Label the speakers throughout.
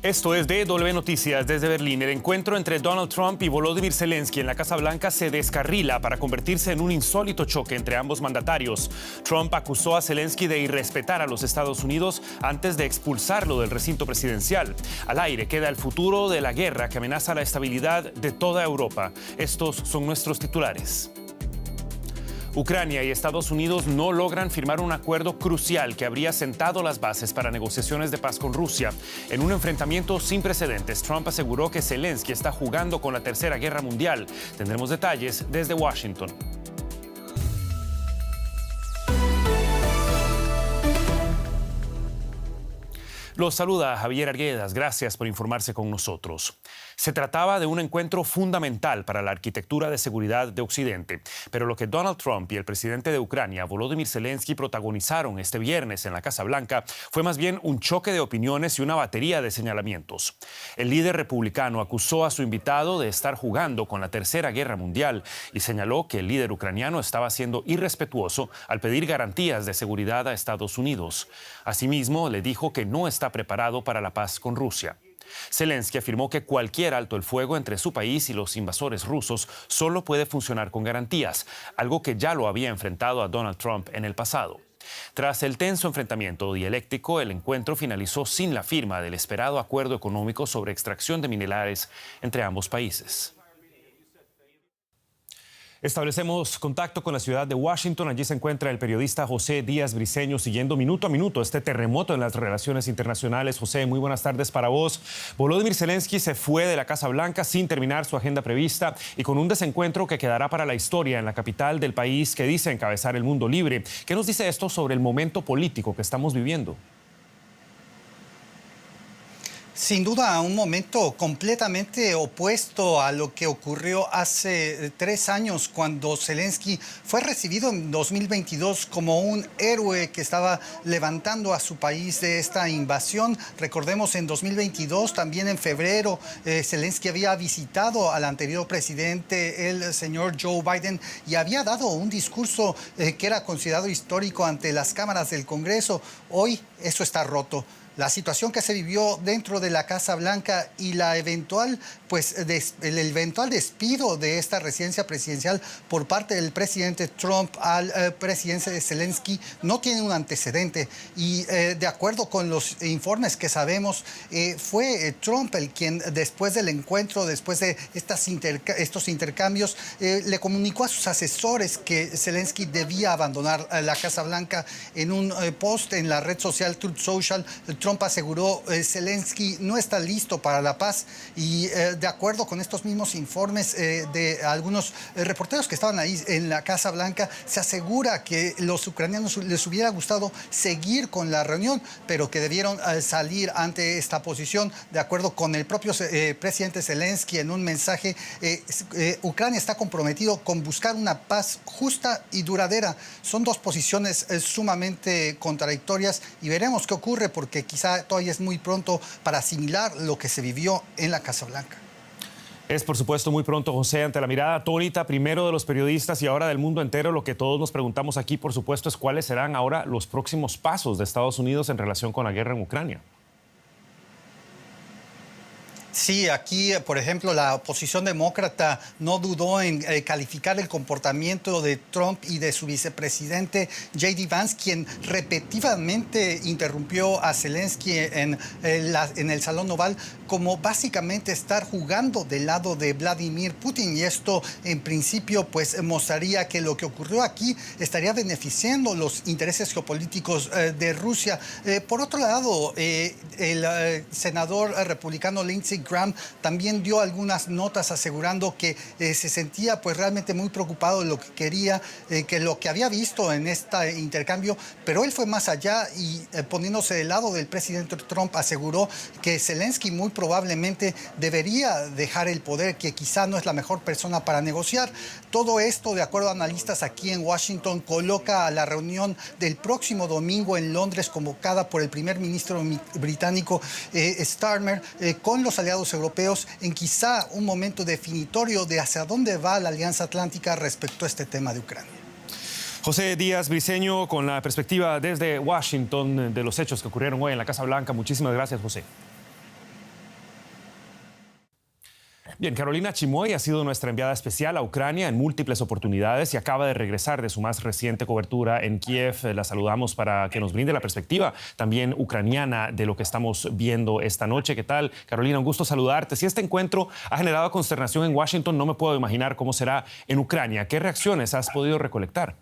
Speaker 1: Esto es DW Noticias desde Berlín. El encuentro entre Donald Trump y Volodymyr Zelensky en la Casa Blanca se descarrila para convertirse en un insólito choque entre ambos mandatarios. Trump acusó a Zelensky de irrespetar a los Estados Unidos antes de expulsarlo del recinto presidencial. Al aire queda el futuro de la guerra que amenaza la estabilidad de toda Europa. Estos son nuestros titulares. Ucrania y Estados Unidos no logran firmar un acuerdo crucial que habría sentado las bases para negociaciones de paz con Rusia. En un enfrentamiento sin precedentes, Trump aseguró que Zelensky está jugando con la Tercera Guerra Mundial. Tendremos detalles desde Washington. Los saluda Javier Arguedas. Gracias por informarse con nosotros. Se trataba de un encuentro fundamental para la arquitectura de seguridad de Occidente, pero lo que Donald Trump y el presidente de Ucrania, Volodymyr Zelensky, protagonizaron este viernes en la Casa Blanca fue más bien un choque de opiniones y una batería de señalamientos. El líder republicano acusó a su invitado de estar jugando con la Tercera Guerra Mundial y señaló que el líder ucraniano estaba siendo irrespetuoso al pedir garantías de seguridad a Estados Unidos. Asimismo, le dijo que no está preparado para la paz con Rusia. Zelensky afirmó que cualquier alto el fuego entre su país y los invasores rusos solo puede funcionar con garantías, algo que ya lo había enfrentado a Donald Trump en el pasado. Tras el tenso enfrentamiento dialéctico, el encuentro finalizó sin la firma del esperado acuerdo económico sobre extracción de minerales entre ambos países. Establecemos contacto con la ciudad de Washington. Allí se encuentra el periodista José Díaz Briceño siguiendo minuto a minuto este terremoto en las relaciones internacionales. José, muy buenas tardes para vos. Volodymyr Zelensky se fue de la Casa Blanca sin terminar su agenda prevista y con un desencuentro que quedará para la historia en la capital del país que dice encabezar el mundo libre. ¿Qué nos dice esto sobre el momento político que estamos viviendo?
Speaker 2: Sin duda, un momento completamente opuesto a lo que ocurrió hace 3 años cuando Zelensky fue recibido en 2022 como un héroe que estaba levantando a su país de esta invasión. Recordemos, en 2022, también en febrero, Zelensky había visitado al anterior presidente, el señor Joe Biden, y había dado un discurso que era considerado histórico ante las cámaras del Congreso. Hoy eso está roto. La situación que se vivió dentro de la Casa Blanca y la eventual, el eventual despido de esta residencia presidencial por parte del presidente Trump al presidente de Zelensky no tiene un antecedente. Y de acuerdo con los informes que sabemos, fue Trump el quien después del encuentro, después de estos intercambios, le comunicó a sus asesores que Zelensky debía abandonar la Casa Blanca. En un post en la red social Truth Social, Trump aseguró Zelensky no está listo para la paz y de acuerdo con estos mismos informes de algunos reporteros que estaban ahí en la Casa Blanca, se asegura que los ucranianos les hubiera gustado seguir con la reunión, pero que debieron salir ante esta posición. De acuerdo con el propio presidente Zelensky, en un mensaje, Ucrania está comprometido con buscar una paz justa y duradera. Son dos posiciones sumamente contradictorias y veremos qué ocurre, porque quizá todavía es muy pronto para asimilar lo que se vivió en la Casa Blanca.
Speaker 1: Es, por supuesto, muy pronto, José. Ante la mirada atónita, primero de los periodistas y ahora del mundo entero, lo que todos nos preguntamos aquí, por supuesto, es cuáles serán ahora los próximos pasos de Estados Unidos en relación con la guerra en Ucrania.
Speaker 2: Sí, aquí, por ejemplo, la oposición demócrata no dudó en calificar el comportamiento de Trump y de su vicepresidente J.D. Vance, quien repetidamente interrumpió a Zelensky en el Salón Oval, como básicamente estar jugando del lado de Vladimir Putin. Y esto, en principio, pues mostraría que lo que ocurrió aquí estaría beneficiando los intereses geopolíticos de Rusia. Por otro lado, el senador republicano Lindsey Graham también dio algunas notas asegurando que se sentía pues realmente muy preocupado de lo que quería, que lo que había visto en este intercambio, pero él fue más allá y poniéndose del lado del presidente Trump aseguró que Zelensky muy probablemente debería dejar el poder, que quizá no es la mejor persona para negociar. Todo esto, de acuerdo a analistas aquí en Washington, coloca a la reunión del próximo domingo en Londres, convocada por el primer ministro británico Starmer, con los aliados europeos, en quizá un momento definitorio de hacia dónde va la Alianza Atlántica respecto a este tema de Ucrania.
Speaker 1: José Díaz Briceño, con la perspectiva desde Washington de los hechos que ocurrieron hoy en la Casa Blanca. Muchísimas gracias, José. Bien, Carolina Chimoy ha sido nuestra enviada especial a Ucrania en múltiples oportunidades y acaba de regresar de su más reciente cobertura en Kiev. La saludamos para que nos brinde la perspectiva también ucraniana de lo que estamos viendo esta noche. ¿Qué tal, Carolina? Un gusto saludarte. Si este encuentro ha generado consternación en Washington, no me puedo imaginar cómo será en Ucrania. ¿Qué reacciones has podido recolectar?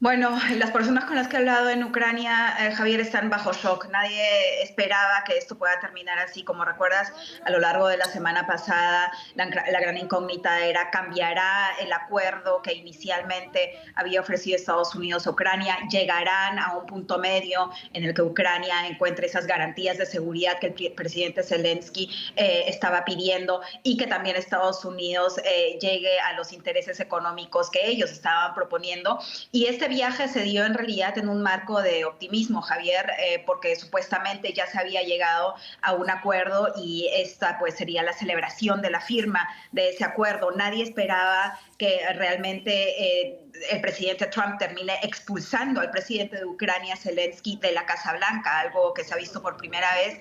Speaker 3: Bueno, las personas con las que he hablado en Ucrania, Javier, están bajo shock. Nadie esperaba que esto pueda terminar así. Como recuerdas, a lo largo de la semana pasada, la gran incógnita era: ¿cambiará el acuerdo que inicialmente había ofrecido Estados Unidos a Ucrania? ¿Llegarán a un punto medio en el que Ucrania encuentre esas garantías de seguridad que el presidente Zelensky estaba pidiendo, y que también Estados Unidos llegue a los intereses económicos que ellos estaban proponiendo? Y este viaje se dio en realidad en un marco de optimismo, Javier, porque supuestamente ya se había llegado a un acuerdo y esta pues sería la celebración de la firma de ese acuerdo. Nadie esperaba que realmente el presidente Trump termine expulsando al presidente de Ucrania, Zelensky, de la Casa Blanca, algo que se ha visto por primera vez.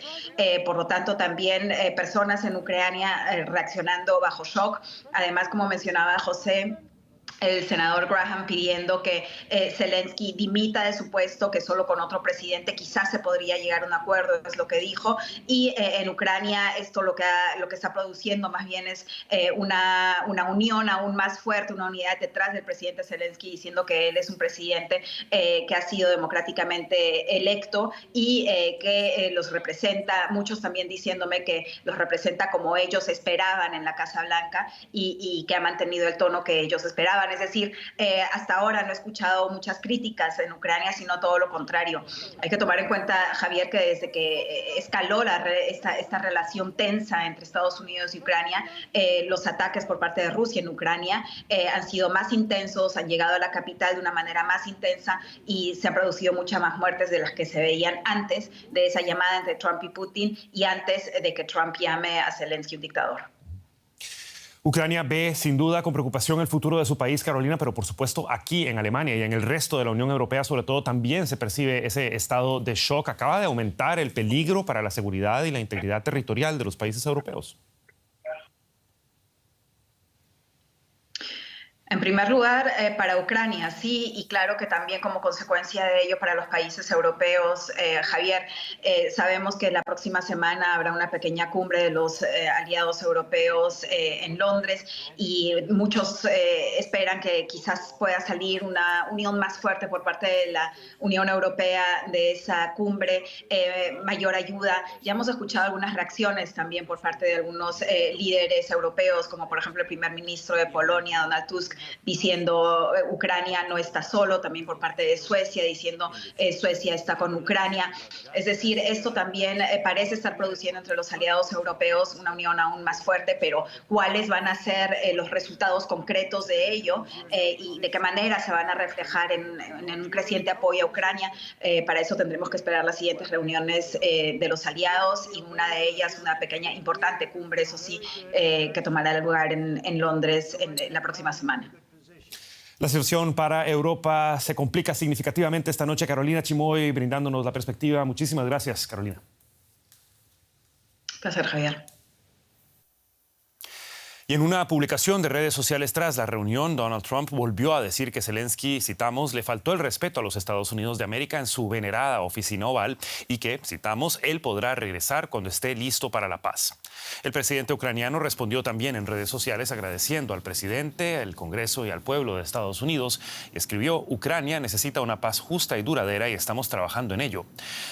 Speaker 3: Por lo tanto, también personas en Ucrania reaccionando bajo shock. Además, como mencionaba José, el senador Graham pidiendo que Zelensky dimita de su puesto, que solo con otro presidente quizás se podría llegar a un acuerdo, es lo que dijo. Y en Ucrania esto lo que está produciendo más bien es una unión aún más fuerte, una unidad detrás del presidente Zelensky, diciendo que él es un presidente que ha sido democráticamente electo y que los representa, muchos también diciéndome que los representa como ellos esperaban en la Casa Blanca, y que ha mantenido el tono que ellos esperaban. Es decir, hasta ahora no he escuchado muchas críticas en Ucrania, sino todo lo contrario. Hay que tomar en cuenta, Javier, que desde que escaló esta relación tensa entre Estados Unidos y Ucrania, los ataques por parte de Rusia en Ucrania han sido más intensos, han llegado a la capital de una manera más intensa y se han producido muchas más muertes de las que se veían antes de esa llamada entre Trump y Putin y antes de que Trump llame a Zelensky un dictador.
Speaker 1: Ucrania ve sin duda con preocupación el futuro de su país, Carolina, pero por supuesto aquí en Alemania y en el resto de la Unión Europea sobre todo también se percibe ese estado de shock. Acaba de aumentar el peligro para la seguridad y la integridad territorial de los países europeos.
Speaker 3: En primer lugar, para Ucrania, sí, y claro que también como consecuencia de ello para los países europeos. Javier, sabemos que la próxima semana habrá una pequeña cumbre de los aliados europeos en Londres, y muchos esperan que quizás pueda salir una unión más fuerte por parte de la Unión Europea de esa cumbre, mayor ayuda. Ya hemos escuchado algunas reacciones también por parte de algunos líderes europeos, como por ejemplo el primer ministro de Polonia, Donald Tusk, diciendo Ucrania no está solo, también por parte de Suecia, diciendo Suecia está con Ucrania. Es decir, esto también parece estar produciendo entre los aliados europeos una unión aún más fuerte, pero ¿cuáles van a ser los resultados concretos de ello y de qué manera se van a reflejar en un creciente apoyo a Ucrania? Para eso tendremos que esperar las siguientes reuniones de los aliados, y una de ellas, una pequeña importante cumbre, eso sí, que tomará lugar en Londres en la próxima semana.
Speaker 1: La situación para Europa se complica significativamente esta noche. Carolina Chimoy brindándonos la perspectiva. Muchísimas gracias, Carolina.
Speaker 3: Placer, Javier.
Speaker 1: Y en una publicación de redes sociales tras la reunión, Donald Trump volvió a decir que Zelensky, citamos, le faltó el respeto a los Estados Unidos de América en su venerada oficina oval y que, citamos, él podrá regresar cuando esté listo para la paz. El presidente ucraniano respondió también en redes sociales agradeciendo al presidente, al Congreso y al pueblo de Estados Unidos y escribió: Ucrania necesita una paz justa y duradera y estamos trabajando en ello.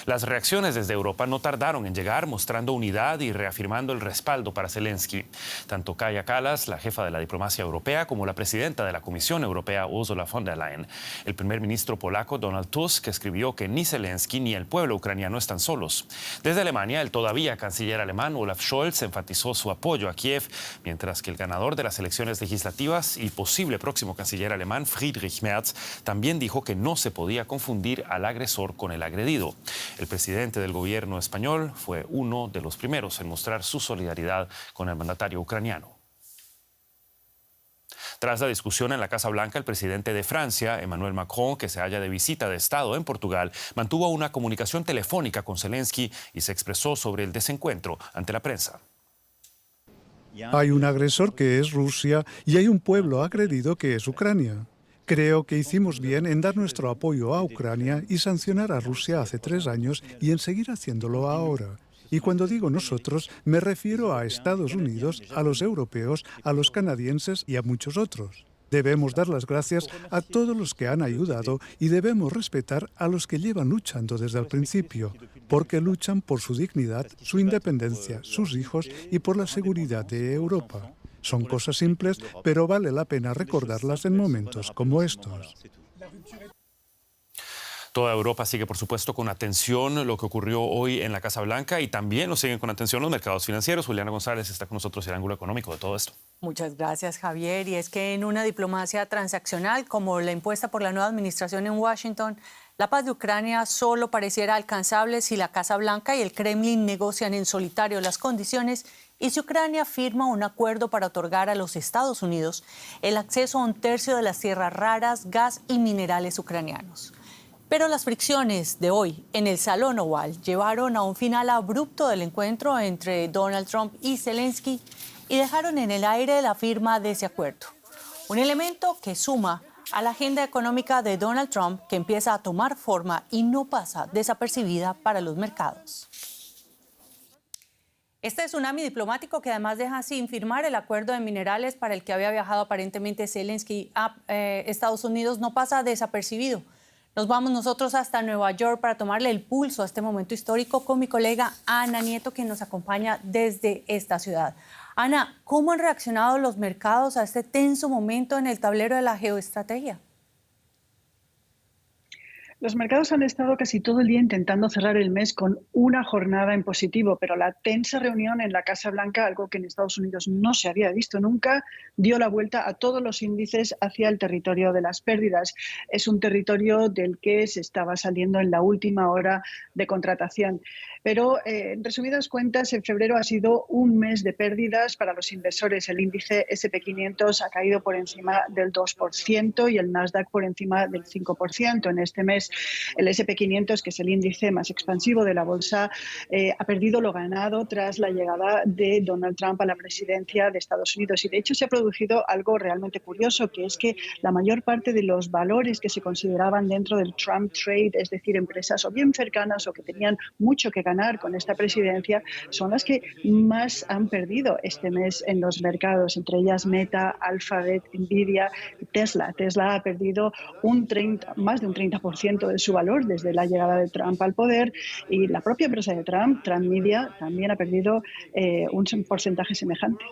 Speaker 1: Las reacciones desde Europa no tardaron en llegar, mostrando unidad y reafirmando el respaldo para Zelensky. Tanto Kaja Kallas, la jefa de la diplomacia europea, como la presidenta de la Comisión Europea, Ursula von der Leyen. El primer ministro polaco, Donald Tusk, escribió que ni Zelensky ni el pueblo ucraniano están solos. Desde Alemania, el todavía canciller alemán Olaf Scholz enfatizó su apoyo a Kiev, mientras que el ganador de las elecciones legislativas y posible próximo canciller alemán, Friedrich Merz, también dijo que no se podía confundir al agresor con el agredido. El presidente del gobierno español fue uno de los primeros en mostrar su solidaridad con el mandatario ucraniano. Tras la discusión en la Casa Blanca, el presidente de Francia, Emmanuel Macron, que se halla de visita de Estado en Portugal, mantuvo una comunicación telefónica con Zelensky y se expresó sobre el desencuentro ante la prensa.
Speaker 4: Hay un agresor que es Rusia y hay un pueblo agredido que es Ucrania. Creo que hicimos bien en dar nuestro apoyo a Ucrania y sancionar a Rusia hace 3 años y en seguir haciéndolo ahora. Y cuando digo nosotros, me refiero a Estados Unidos, a los europeos, a los canadienses y a muchos otros. Debemos dar las gracias a todos los que han ayudado y debemos respetar a los que llevan luchando desde el principio, porque luchan por su dignidad, su independencia, sus hijos y por la seguridad de Europa. Son cosas simples, pero vale la pena recordarlas en momentos como estos.
Speaker 1: Toda Europa sigue, por supuesto, con atención lo que ocurrió hoy en la Casa Blanca y también lo siguen con atención los mercados financieros. Juliana González está con nosotros el ángulo económico de todo esto.
Speaker 5: Muchas gracias, Javier. Y es que en una diplomacia transaccional como la impuesta por la nueva administración en Washington, la paz de Ucrania solo pareciera alcanzable si la Casa Blanca y el Kremlin negocian en solitario las condiciones y si Ucrania firma un acuerdo para otorgar a los Estados Unidos el acceso a 1/3 de las tierras raras, gas y minerales ucranianos. Pero las fricciones de hoy en el Salón Oval llevaron a un final abrupto del encuentro entre Donald Trump y Zelensky y dejaron en el aire la firma de ese acuerdo. Un elemento que suma a la agenda económica de Donald Trump que empieza a tomar forma y no pasa desapercibida para los mercados. Este tsunami diplomático que además deja sin firmar el acuerdo de minerales para el que había viajado aparentemente Zelensky a Estados Unidos no pasa desapercibido. Nos vamos nosotros hasta Nueva York para tomarle el pulso a este momento histórico con mi colega Ana Nieto, que nos acompaña desde esta ciudad. Ana, ¿cómo han reaccionado los mercados a este tenso momento en el tablero de la geoestrategia?
Speaker 6: Los mercados han estado casi todo el día intentando cerrar el mes con una jornada en positivo, pero la tensa reunión en la Casa Blanca, algo que en Estados Unidos no se había visto nunca, dio la vuelta a todos los índices hacia el territorio de las pérdidas. Es un territorio del que se estaba saliendo en la última hora de contratación. Pero, en resumidas cuentas, en febrero ha sido un mes de pérdidas para los inversores. El índice S&P 500 ha caído por encima del 2% y el Nasdaq por encima del 5%. En este mes, el S&P 500, que es el índice más expansivo de la bolsa, ha perdido lo ganado tras la llegada de Donald Trump a la presidencia de Estados Unidos. Y, de hecho, se ha producido algo realmente curioso, que es que la mayor parte de los valores que se consideraban dentro del Trump Trade, es decir, empresas o bien cercanas o que tenían mucho que ganar con esta presidencia, son las que más han perdido este mes en los mercados, entre ellas Meta, Alphabet, Nvidia, Tesla. Tesla ha perdido más de un 30% de su valor desde la llegada de Trump al poder, y la propia empresa de Trump, Trump Media, también ha perdido un porcentaje semejante.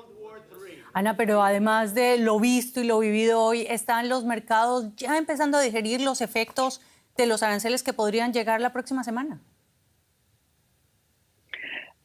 Speaker 5: Ana, pero además de lo visto y lo vivido hoy, ¿están los mercados ya empezando a digerir los efectos de los aranceles que podrían llegar la próxima semana?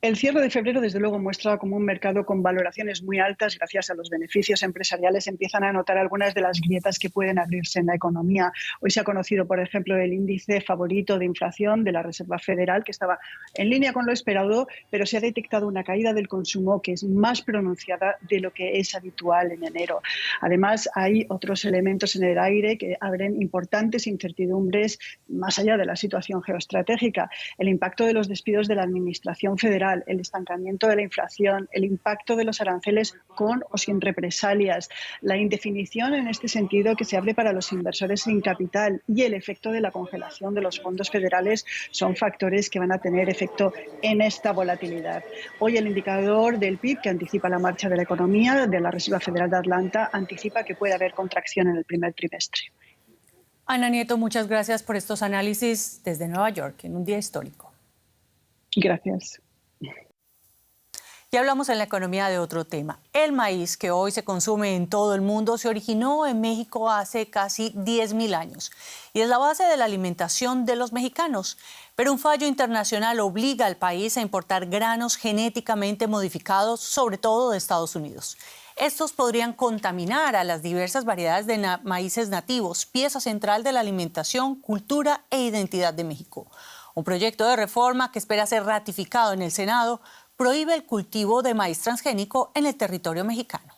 Speaker 6: El cierre de febrero, desde luego, muestra como un mercado con valoraciones muy altas gracias a los beneficios empresariales. Empiezan a notar algunas de las grietas que pueden abrirse en la economía. Hoy se ha conocido, por ejemplo, el índice favorito de inflación de la Reserva Federal, que estaba en línea con lo esperado, pero se ha detectado una caída del consumo que es más pronunciada de lo que es habitual en enero. Además, hay otros elementos en el aire que abren importantes incertidumbres más allá de la situación geoestratégica. El impacto de los despidos de la Administración Federal, el estancamiento de la inflación, el impacto de los aranceles con o sin represalias, la indefinición en este sentido que se abre para los inversores en capital y el efecto de la congelación de los fondos federales son factores que van a tener efecto en esta volatilidad. Hoy el indicador del PIB, que anticipa la marcha de la economía de la Reserva Federal de Atlanta, anticipa que puede haber contracción en el primer trimestre.
Speaker 5: Ana Nieto, muchas gracias por estos análisis desde Nueva York en un día histórico.
Speaker 6: Gracias.
Speaker 5: Ya hablamos en la economía de otro tema. El maíz, que hoy se consume en todo el mundo, se originó en México hace casi 10.000 años y es la base de la alimentación de los mexicanos. Pero un fallo internacional obliga al país a importar granos genéticamente modificados, sobre todo de Estados Unidos. Estos podrían contaminar a las diversas variedades de maíces nativos, pieza central de la alimentación, cultura e identidad de México. Un proyecto de reforma que espera ser ratificado en el Senado prohíbe el cultivo de maíz transgénico en el territorio mexicano.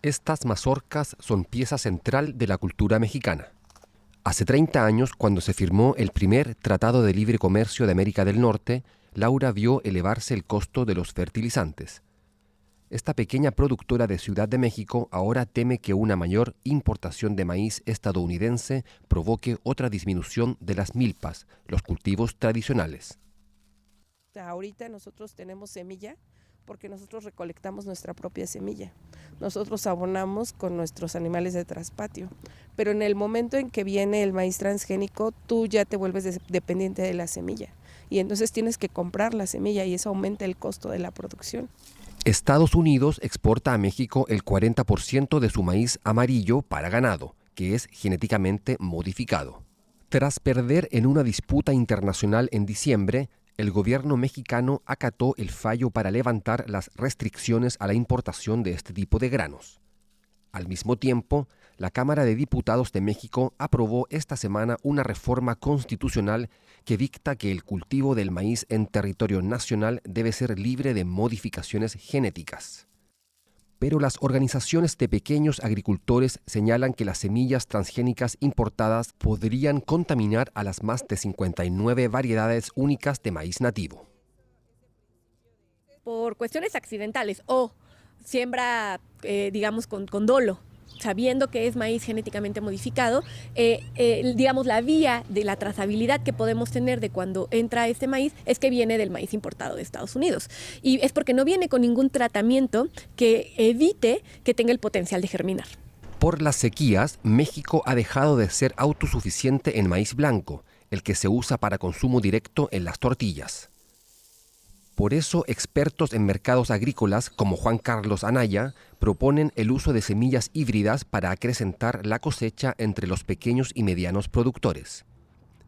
Speaker 7: Estas mazorcas son pieza central de la cultura mexicana. Hace 30 años, cuando se firmó el primer Tratado de Libre Comercio de América del Norte, Laura vio elevarse el costo de los fertilizantes. Esta pequeña productora de Ciudad de México ahora teme que una mayor importación de maíz estadounidense provoque otra disminución de las milpas, los cultivos tradicionales.
Speaker 8: Ahorita nosotros tenemos semilla porque nosotros recolectamos nuestra propia semilla. Nosotros abonamos con nuestros animales de traspatio. Pero en el momento en que viene el maíz transgénico, tú ya te vuelves dependiente de la semilla. Y entonces tienes que comprar la semilla y eso aumenta el costo de la producción.
Speaker 7: Estados Unidos exporta a México el 40% de su maíz amarillo para ganado, que es genéticamente modificado. Tras perder en una disputa internacional en diciembre, el gobierno mexicano acató el fallo para levantar las restricciones a la importación de este tipo de granos. Al mismo tiempo, la Cámara de Diputados de México aprobó esta semana una reforma constitucional que dicta que el cultivo del maíz en territorio nacional debe ser libre de modificaciones genéticas. Pero las organizaciones de pequeños agricultores señalan que las semillas transgénicas importadas podrían contaminar a las más de 59 variedades únicas de maíz nativo.
Speaker 9: Por cuestiones accidentales o siembra, digamos, con dolo, sabiendo que es maíz genéticamente modificado, digamos, la vía de la trazabilidad que podemos tener de cuando entra este maíz es que viene del maíz importado de Estados Unidos. Y es porque no viene con ningún tratamiento que evite que tenga el potencial de germinar.
Speaker 7: Por las sequías, México ha dejado de ser autosuficiente en maíz blanco, el que se usa para consumo directo en las tortillas. Por eso, expertos en mercados agrícolas como Juan Carlos Anaya proponen el uso de semillas híbridas para acrecentar la cosecha entre los pequeños y medianos productores.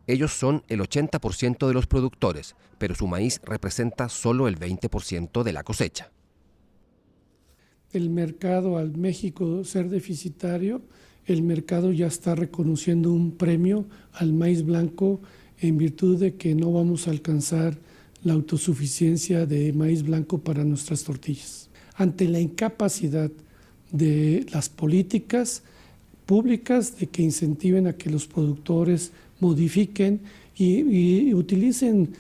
Speaker 7: Ellos son el 80% de los productores, pero su maíz representa solo el 20% de la cosecha.
Speaker 10: El mercado, al México ser deficitario, el mercado ya está reconociendo un premio al maíz blanco en virtud de que no vamos a alcanzar la autosuficiencia de maíz blanco para nuestras tortillas. Ante la incapacidad de las políticas públicas de que incentiven a que los productores modifiquen y utilicen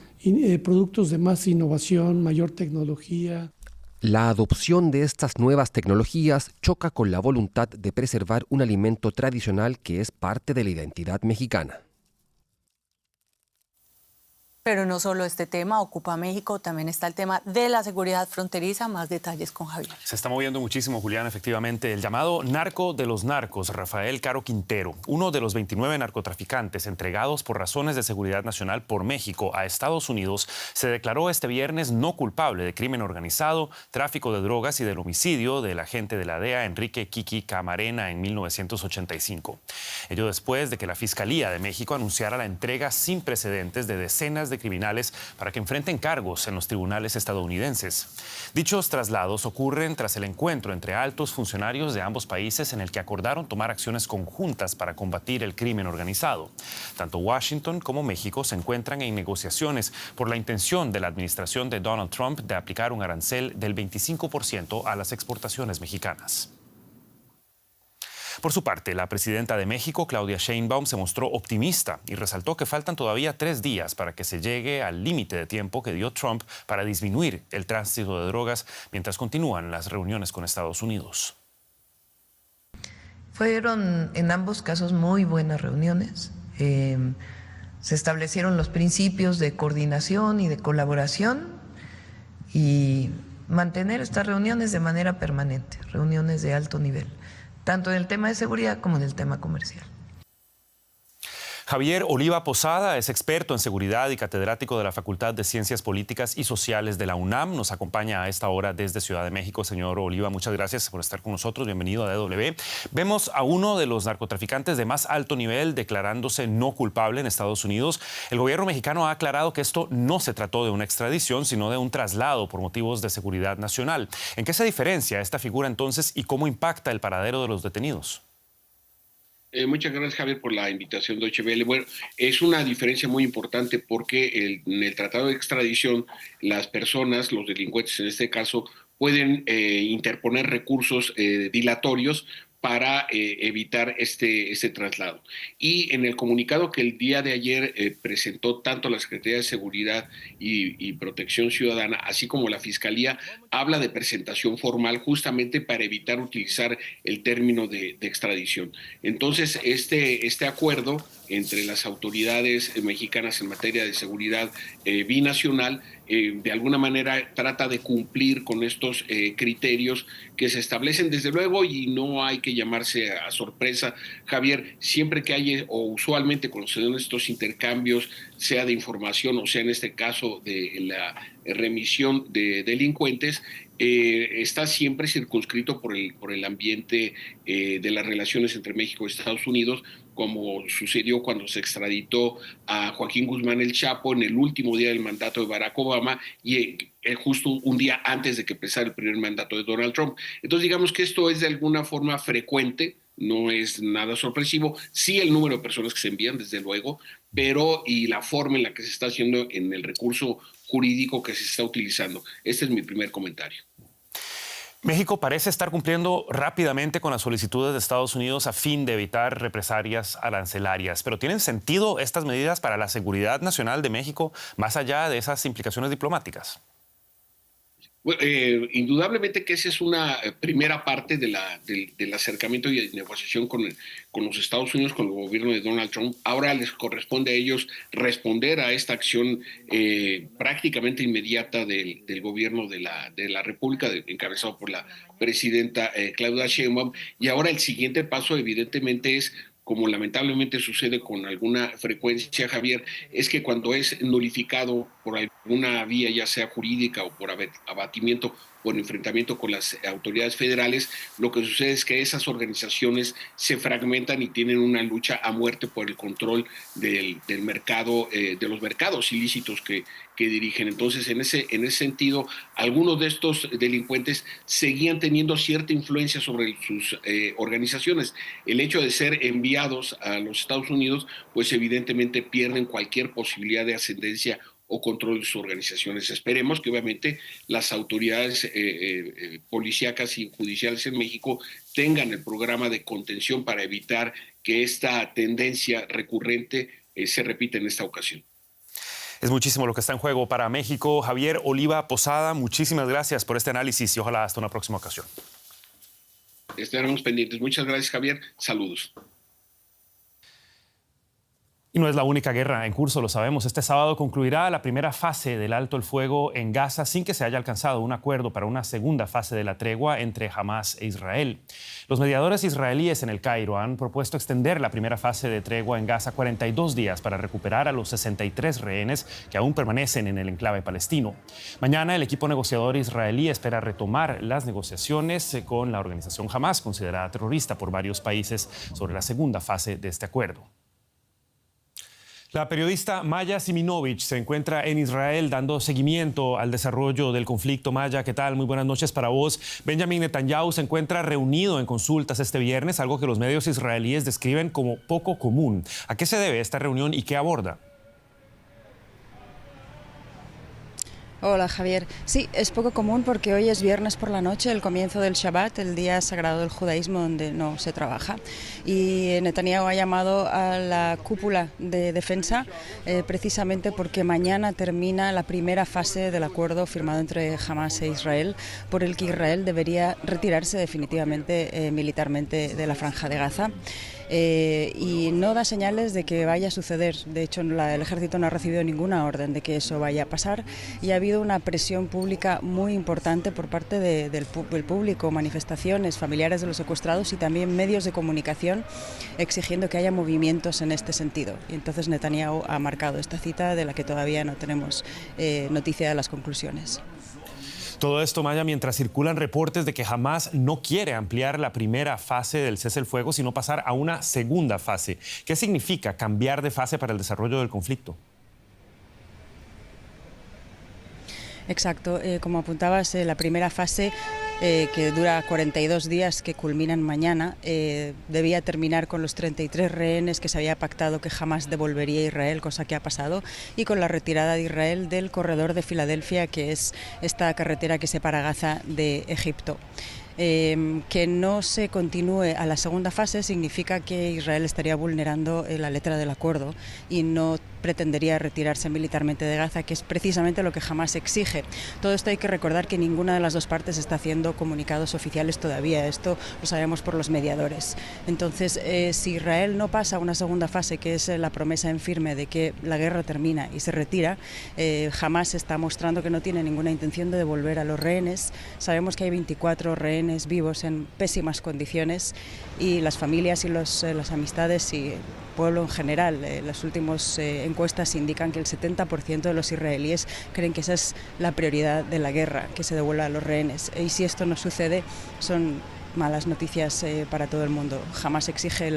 Speaker 10: productos de más innovación, mayor tecnología.
Speaker 7: La adopción de estas nuevas tecnologías choca con la voluntad de preservar un alimento tradicional que es parte de la identidad mexicana.
Speaker 5: Pero no solo este tema ocupa a México, también está el tema de la seguridad fronteriza. Más detalles con Javier.
Speaker 1: Se está moviendo muchísimo, Julián, efectivamente. El llamado narco de los narcos, Rafael Caro Quintero, uno de los 29 narcotraficantes entregados por razones de seguridad nacional por México a Estados Unidos, se declaró este viernes no culpable de crimen organizado, tráfico de drogas y del homicidio del agente de la DEA, Enrique Kiki Camarena, en 1985. Ello después de que la Fiscalía de México anunciara la entrega sin precedentes de decenas de criminales para que enfrenten cargos en los tribunales estadounidenses. Dichos traslados ocurren tras el encuentro entre altos funcionarios de ambos países en el que acordaron tomar acciones conjuntas para combatir el crimen organizado. Tanto Washington como México se encuentran en negociaciones por la intención de la administración de Donald Trump de aplicar un arancel del 25% a las exportaciones mexicanas. Por su parte, la presidenta de México, Claudia Sheinbaum, se mostró optimista y resaltó que faltan todavía 3 días para que se llegue al límite de tiempo que dio Trump para disminuir el tránsito de drogas mientras continúan las reuniones con Estados Unidos.
Speaker 11: Fueron en ambos casos muy buenas reuniones. Se establecieron los principios de coordinación y de colaboración y mantener estas reuniones de manera permanente, reuniones de alto nivel, tanto en el tema de seguridad como en el tema comercial.
Speaker 1: Javier Oliva Posada es experto en seguridad y catedrático de la Facultad de Ciencias Políticas y Sociales de la UNAM. Nos acompaña a esta hora desde Ciudad de México. Señor Oliva, muchas gracias por estar con nosotros. Bienvenido a DW. Vemos a uno de los narcotraficantes de más alto nivel declarándose no culpable en Estados Unidos. El gobierno mexicano ha aclarado que esto no se trató de una extradición, sino de un traslado por motivos de seguridad nacional. ¿En qué se diferencia esta figura entonces y cómo impacta el paradero de los detenidos?
Speaker 12: Muchas gracias, Javier, por la invitación, Deutsche Welle. Bueno, es una diferencia muy importante porque en el tratado de extradición las personas, los delincuentes en este caso, pueden interponer recursos dilatorios para evitar este traslado. Y en el comunicado que el día de ayer presentó tanto la Secretaría de Seguridad y Protección Ciudadana, así como la Fiscalía, habla de presentación formal justamente para evitar utilizar el término de extradición. Entonces, este acuerdo entre las autoridades mexicanas en materia de seguridad binacional de alguna manera trata de cumplir con estos criterios que se establecen desde luego, y no hay que llamarse a sorpresa, Javier, siempre que hay o usualmente cuando se dan estos intercambios, sea de información o sea en este caso de la remisión de delincuentes, está siempre circunscrito por el ambiente de las relaciones entre México y Estados Unidos, como sucedió cuando se extraditó a Joaquín Guzmán el Chapo en el último día del mandato de Barack Obama y justo un día antes de que empezara el primer mandato de Donald Trump. Entonces digamos que esto es de alguna forma frecuente, no es nada sorpresivo, sí el número de personas que se envían desde luego, pero y la forma en la que se está haciendo en el recurso jurídico que se está utilizando. Este es mi primer comentario.
Speaker 1: México parece estar cumpliendo rápidamente con las solicitudes de Estados Unidos a fin de evitar represalias arancelarias. ¿Pero tienen sentido estas medidas para la seguridad nacional de México más allá de esas implicaciones diplomáticas?
Speaker 12: Bueno, indudablemente que esa es una primera parte del acercamiento y negociación con los Estados Unidos, con el gobierno de Donald Trump. Ahora les corresponde a ellos responder a esta acción prácticamente inmediata del gobierno de la República, encabezado por la presidenta Claudia Sheinbaum. Y ahora el siguiente paso, evidentemente, es, como lamentablemente sucede con alguna frecuencia, Javier, es que cuando es nulificado por alguna vía, ya sea jurídica o por abatimiento, por enfrentamiento con las autoridades federales, lo que sucede es que esas organizaciones se fragmentan y tienen una lucha a muerte por el control del mercado, de los mercados ilícitos que dirigen. Entonces, en ese sentido, algunos de estos delincuentes seguían teniendo cierta influencia sobre sus organizaciones. El hecho de ser enviados a los Estados Unidos, pues evidentemente pierden cualquier posibilidad de ascendencia o control de sus organizaciones. Esperemos que obviamente las autoridades policíacas y judiciales en México tengan el programa de contención para evitar que esta tendencia recurrente se repita en esta ocasión.
Speaker 1: Es muchísimo lo que está en juego para México. Javier Oliva Posada, muchísimas gracias por este análisis y ojalá hasta una próxima ocasión.
Speaker 12: Estaremos pendientes. Muchas gracias, Javier. Saludos.
Speaker 1: Y no es la única guerra en curso, lo sabemos. Este sábado concluirá la primera fase del alto el fuego en Gaza sin que se haya alcanzado un acuerdo para una segunda fase de la tregua entre Hamás e Israel. Los mediadores israelíes en el Cairo han propuesto extender la primera fase de tregua en Gaza 42 días para recuperar a los 63 rehenes que aún permanecen en el enclave palestino. Mañana el equipo negociador israelí espera retomar las negociaciones con la organización Hamás, considerada terrorista por varios países, sobre la segunda fase de este acuerdo. La periodista Maya Siminovich se encuentra en Israel dando seguimiento al desarrollo del conflicto. Maya, ¿qué tal? Muy buenas noches para vos. Benjamin Netanyahu se encuentra reunido en consultas este viernes, algo que los medios israelíes describen como poco común. ¿A qué se debe esta reunión y qué aborda?
Speaker 13: Hola Javier. Sí, es poco común porque hoy es viernes por la noche, el comienzo del Shabbat, el día sagrado del judaísmo donde no se trabaja. Y Netanyahu ha llamado a la cúpula de defensa precisamente porque mañana termina la primera fase del acuerdo firmado entre Hamás e Israel, por el que Israel debería retirarse definitivamente militarmente de la Franja de Gaza. Y no da señales de que vaya a suceder. De hecho, el ejército no ha recibido ninguna orden de que eso vaya a pasar y ha habido una presión pública muy importante por parte del público, manifestaciones, familiares de los secuestrados y también medios de comunicación exigiendo que haya movimientos en este sentido. Y entonces Netanyahu ha marcado esta cita de la que todavía no tenemos noticia de las conclusiones.
Speaker 1: Todo esto, Maya, mientras circulan reportes de que Hamás no quiere ampliar la primera fase del cese el fuego, sino pasar a una segunda fase. ¿Qué significa cambiar de fase para el desarrollo del conflicto?
Speaker 13: Exacto, como apuntabas, la primera fase que dura 42 días, que culminan mañana, debía terminar con los 33 rehenes que se había pactado que jamás devolvería a Israel, cosa que ha pasado, y con la retirada de Israel del corredor de Filadelfia, que es esta carretera que separa Gaza de Egipto. Que no se continúe a la segunda fase significa que Israel estaría vulnerando la letra del acuerdo y no pretendería retirarse militarmente de Gaza, que es precisamente lo que Hamás exige. Todo esto hay que recordar que ninguna de las dos partes está haciendo comunicados oficiales todavía. Esto lo sabemos por los mediadores. Entonces, si Israel no pasa a una segunda fase, que es la promesa en firme de que la guerra termina y se retira, Hamás está mostrando que no tiene ninguna intención de devolver a los rehenes. Sabemos que hay 24 rehenes vivos en pésimas condiciones y las familias y las amistades y el pueblo en general, las últimas encuestas indican que el 70% de los israelíes creen que esa es la prioridad de la guerra, que se devuelva a los rehenes. Y si esto no sucede, son malas noticias para todo el mundo. Jamás exige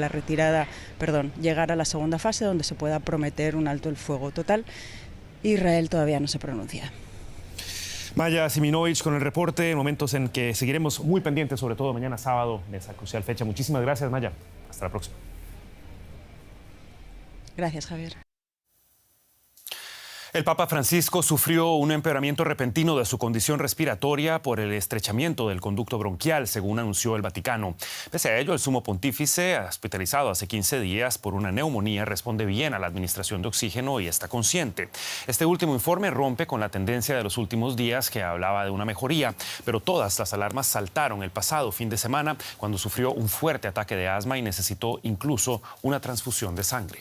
Speaker 13: llegar a la segunda fase donde se pueda prometer un alto el fuego total. Israel todavía no se pronuncia.
Speaker 1: Maya Siminovich con el reporte, momentos en que seguiremos muy pendientes, sobre todo mañana sábado, de esa crucial fecha. Muchísimas gracias, Maya. Hasta la próxima.
Speaker 13: Gracias, Javier.
Speaker 1: El Papa Francisco sufrió un empeoramiento repentino de su condición respiratoria por el estrechamiento del conducto bronquial, según anunció el Vaticano. Pese a ello, el sumo pontífice, hospitalizado hace 15 días por una neumonía, responde bien a la administración de oxígeno y está consciente. Este último informe rompe con la tendencia de los últimos días que hablaba de una mejoría, pero todas las alarmas saltaron el pasado fin de semana cuando sufrió un fuerte ataque de asma y necesitó incluso una transfusión de sangre.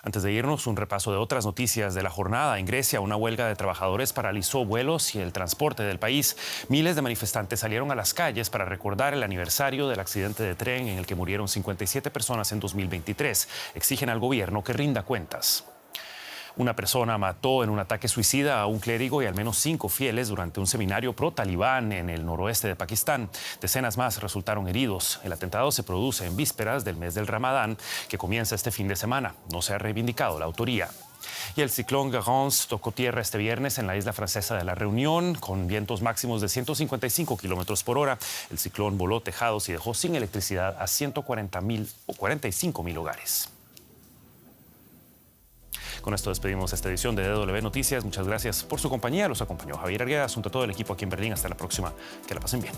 Speaker 1: Antes de irnos, un repaso de otras noticias de la jornada. En Grecia, una huelga de trabajadores paralizó vuelos y el transporte del país. Miles de manifestantes salieron a las calles para recordar el aniversario del accidente de tren en el que murieron 57 personas en 2023. Exigen al gobierno que rinda cuentas. Una persona mató en un ataque suicida a un clérigo y al menos 5 fieles durante un seminario pro-talibán en el noroeste de Pakistán. Decenas más resultaron heridos. El atentado se produce en vísperas del mes del Ramadán, que comienza este fin de semana. No se ha reivindicado la autoría. Y el ciclón Garance tocó tierra este viernes en la isla francesa de La Reunión, con vientos máximos de 155 kilómetros por hora. El ciclón voló tejados y dejó sin electricidad a 45.000 hogares. Con esto despedimos esta edición de DW Noticias. Muchas gracias por su compañía. Los acompañó Javier Arguedas junto a todo el equipo aquí en Berlín. Hasta la próxima. Que la pasen bien.